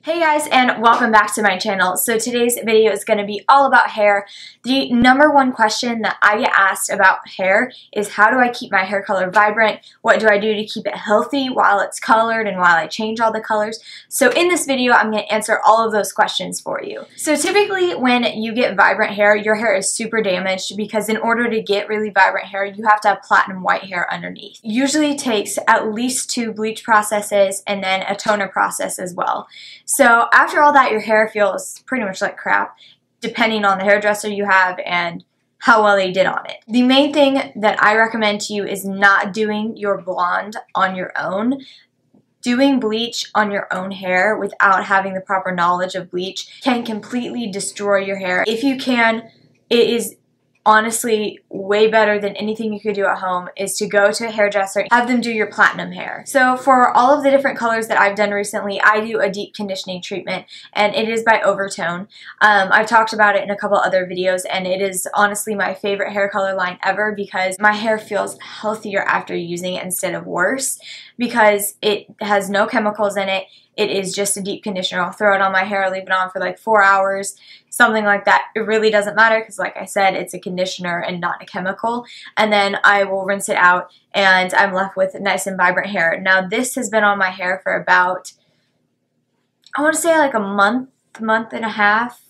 Hey guys, and welcome back to my channel. So today's video is going to be all about hair. The number one question that I get asked about hair is how do I keep my hair color vibrant? What do I do to keep it healthy while it's colored and while I change all the colors? So in this video, I'm going to answer all of those questions for you. So typically when you get vibrant hair, your hair is super damaged because in order to get really vibrant hair, you have to have platinum white hair underneath. Usually takes at least 2 bleach processes and then a toner process as well. So after all that, your hair feels pretty much like crap, depending on the hairdresser you have and how well they did on it. The main thing that I recommend to you is not doing your blonde on your own. Doing bleach on your own hair without having the proper knowledge of bleach can completely destroy your hair. If you can, it is honestly way better than anything you could do at home is to go to a hairdresser and have them do your platinum hair. So for all of the different colors that I've done recently, I do a deep conditioning treatment and it is by Overtone. I've talked about it in a couple other videos and it is honestly my favorite hair color line ever because my hair feels healthier after using it instead of worse because it has no chemicals in it. It is just a deep conditioner. I'll throw it on my hair, leave it on for like 4 hours, something like that. It really doesn't matter because like I said, it's a conditioner and not a chemical. And then I will rinse it out and I'm left with nice and vibrant hair. Now this has been on my hair for about, I want to say like a month and a half,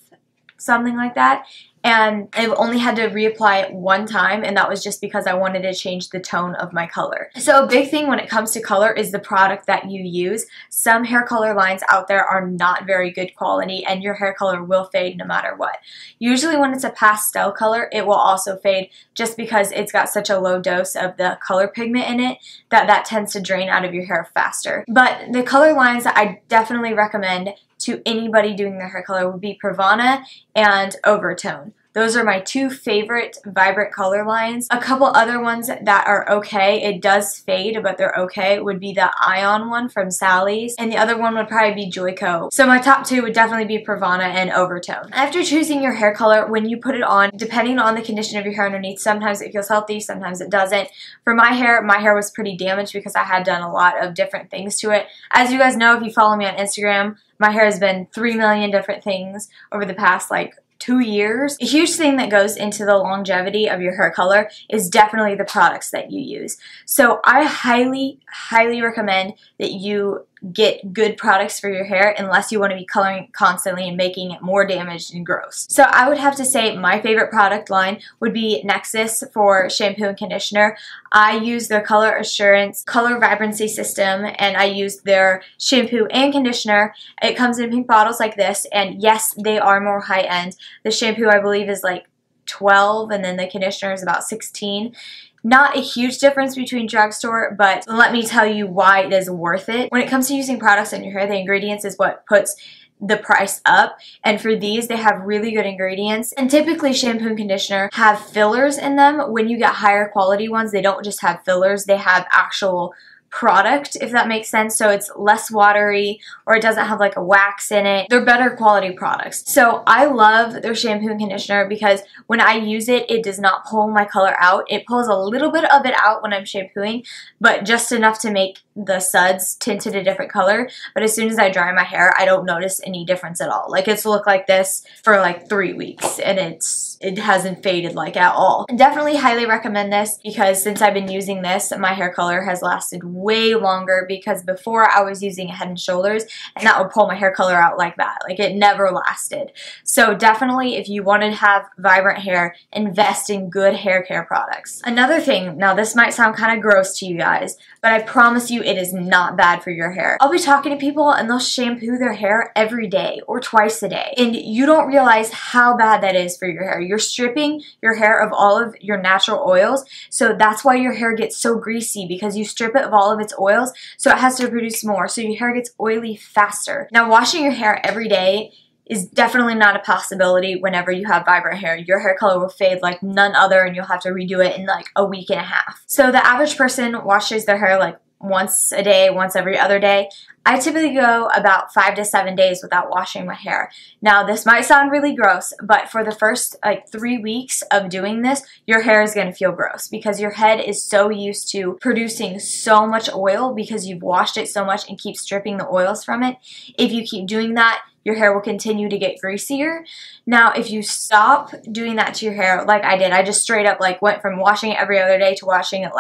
something like that. And I've only had to reapply it one time, and that was just because I wanted to change the tone of my color. So a big thing when it comes to color is the product that you use. Some hair color lines out there are not very good quality, and your hair color will fade no matter what. Usually when it's a pastel color, it will also fade just because it's got such a low dose of the color pigment in it that tends to drain out of your hair faster. But the color lines that I definitely recommend to anybody doing their hair color would be Pravana and Overtone. Those are my 2 favorite vibrant color lines. A couple other ones that are okay, it does fade, but they're okay, would be the Ion one from Sally's, and the other one would probably be Joico. So my top 2 would definitely be Pravana and Overtone. After choosing your hair color, when you put it on, depending on the condition of your hair underneath, sometimes it feels healthy, sometimes it doesn't. For my hair was pretty damaged because I had done a lot of different things to it. As you guys know, if you follow me on Instagram, my hair has been 3 million different things over the past like 2 years. A huge thing that goes into the longevity of your hair color is definitely the products that you use. So I highly recommend that you get good products for your hair unless you want to be coloring constantly and making it more damaged and gross. So I would have to say my favorite product line would be Nexxus for shampoo and conditioner. I use their Color Assurance Color Vibrancy System and I use their shampoo and conditioner. It comes in pink bottles like this, and yes, they are more high-end. The shampoo I believe is like 12 and then the conditioner is about 16. Not a huge difference between drugstore, but let me tell you why it is worth it. When it comes to using products on your hair, the ingredients is what puts the price up, and for these they have really good ingredients, and typically shampoo and conditioner have fillers in them. When you get higher quality ones, they don't just have fillers, they have actual product, if that makes sense. So it's less watery or it doesn't have like a wax in it. They're better quality products. So I love their shampoo and conditioner because when I use it, it does not pull my color out. It pulls a little bit of it out when I'm shampooing, but just enough to make the suds tinted a different color. But as soon as I dry my hair, I don't notice any difference at all. Like it's looked like this for like 3 weeks and it hasn't faded like at all. I definitely highly recommend this because since I've been using this, my hair color has lasted way longer because before I was using Head & Shoulders and that would pull my hair color out like that. Like it never lasted. So definitely if you want to have vibrant hair, invest in good hair care products. Another thing, now this might sound kind of gross to you guys, but I promise you it is not bad for your hair. I'll be talking to people and they'll shampoo their hair every day or twice a day and you don't realize how bad that is for your hair. You're stripping your hair of all of your natural oils, so that's why your hair gets so greasy because you strip it of all of its oils, so it has to produce more, so your hair gets oily faster. Now washing your hair every day is definitely not a possibility whenever you have vibrant hair. Your hair color will fade like none other and you'll have to redo it in like a week and a half. So the average person washes their hair like once a day, once every other day. I typically go about 5 to 7 days without washing my hair. Now, this might sound really gross, but for the first 3 weeks of doing this, your hair is going to feel gross because your head is so used to producing so much oil because you've washed it so much and keep stripping the oils from it. If you keep doing that, your hair will continue to get greasier. Now, if you stop doing that to your hair, like I did, I just straight up went from washing it every other day to washing it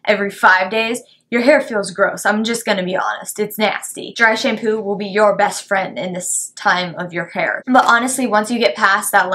every 5 days, your hair feels gross. I'm just gonna be honest. It's nasty. Dry shampoo will be your best friend in this time of your hair. But honestly, once you get past that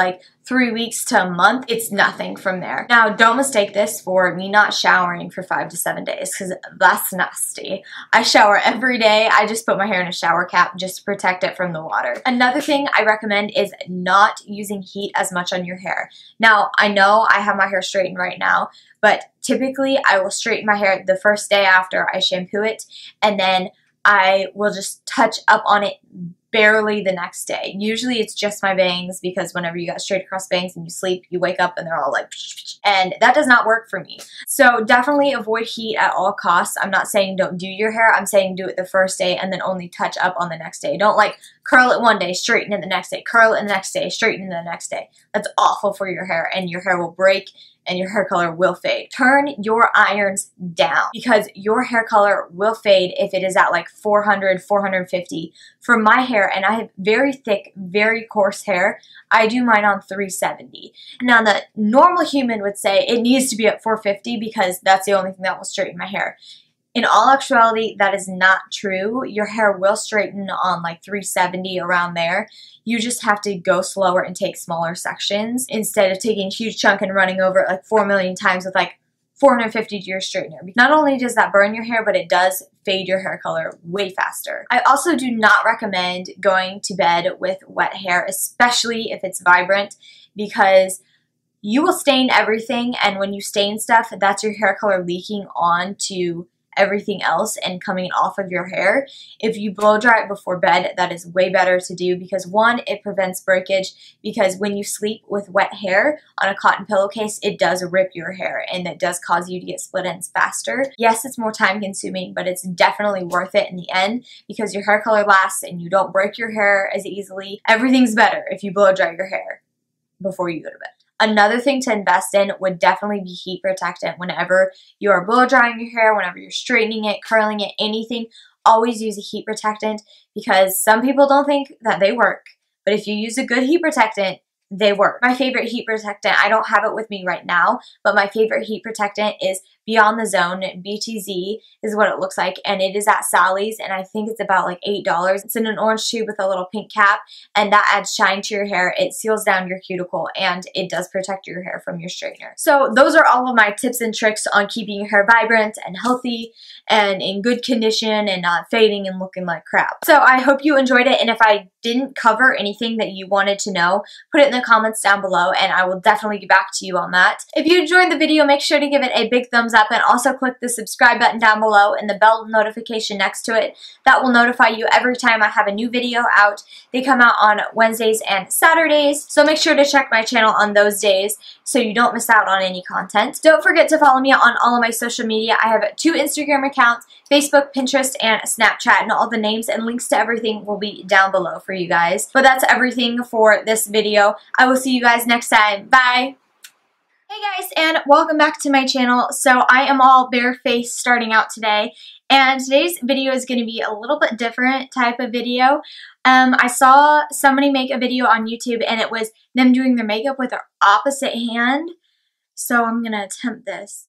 3 weeks to a month, it's nothing from there. Now, don't mistake this for me not showering for 5 to 7 days because that's nasty. I shower every day. I just put my hair in a shower cap just to protect it from the water. Another thing I recommend is not using heat as much on your hair. Now, I know I have my hair straightened right now, but typically I will straighten my hair the first day after I shampoo it, and then I will just touch up on it barely the next day. Usually it's just my bangs because whenever you got straight across bangs and you sleep, you wake up and they're all and that does not work for me. So definitely avoid heat at all costs. I'm not saying don't do your hair. I'm saying do it the first day and then only touch up on the next day. Don't curl it one day, straighten it the next day, curl it the next day, straighten it the next day. That's awful for your hair and your hair will break and your hair color will fade. Turn your irons down because your hair color will fade if it is at 400, 450. For my hair, and I have very thick, very coarse hair, I do mine on 370. Now, the normal human would say it needs to be at 450 because that's the only thing that will straighten my hair. In all actuality, that is not true. Your hair will straighten on 370, around there. You just have to go slower and take smaller sections instead of taking a huge chunk and running over it 4 million times with 450 to your straightener. Not only does that burn your hair, but it does fade your hair color way faster. I also do not recommend going to bed with wet hair, especially if it's vibrant, because you will stain everything, and when you stain stuff, that's your hair color leaking onto everything else and coming off of your hair. If you blow dry it before bed, that is way better to do because one, it prevents breakage, because when you sleep with wet hair on a cotton pillowcase, it does rip your hair and it does cause you to get split ends faster. Yes, it's more time consuming, but it's definitely worth it in the end because your hair color lasts and you don't break your hair as easily. Everything's better if you blow dry your hair before you go to bed. Another thing to invest in would definitely be heat protectant. Whenever you are blow drying your hair, whenever you're straightening it, curling it, anything, always use a heat protectant because some people don't think that they work. But if you use a good heat protectant, they work. My favorite heat protectant, I don't have it with me right now, but my favorite heat protectant is Beyond the Zone. BTZ is what it looks like, and it is at Sally's, and I think it's about $8. It's in an orange tube with a little pink cap, and that adds shine to your hair. It seals down your cuticle, and it does protect your hair from your straightener. So those are all of my tips and tricks on keeping your hair vibrant and healthy and in good condition and not fading and looking like crap. So I hope you enjoyed it, and if I didn't cover anything that you wanted to know, put it in the comments down below, and I will definitely get back to you on that. If you enjoyed the video, make sure to give it a big thumbs up and also click the subscribe button down below and the bell notification next to it. That will notify you every time I have a new video out. They come out on Wednesdays and Saturdays, so make sure to check my channel on those days so you don't miss out on any content. Don't forget to follow me on all of my social media. I have 2 Instagram accounts, Facebook, Pinterest, and Snapchat, and all the names and links to everything will be down below for you guys. But that's everything for this video. I will see you guys next time. Bye! Hey guys, and welcome back to my channel. So I am all barefaced starting out today, and today's video is going to be a little bit different type of video. I saw somebody make a video on YouTube, and it was them doing their makeup with their opposite hand. So I'm going to attempt this.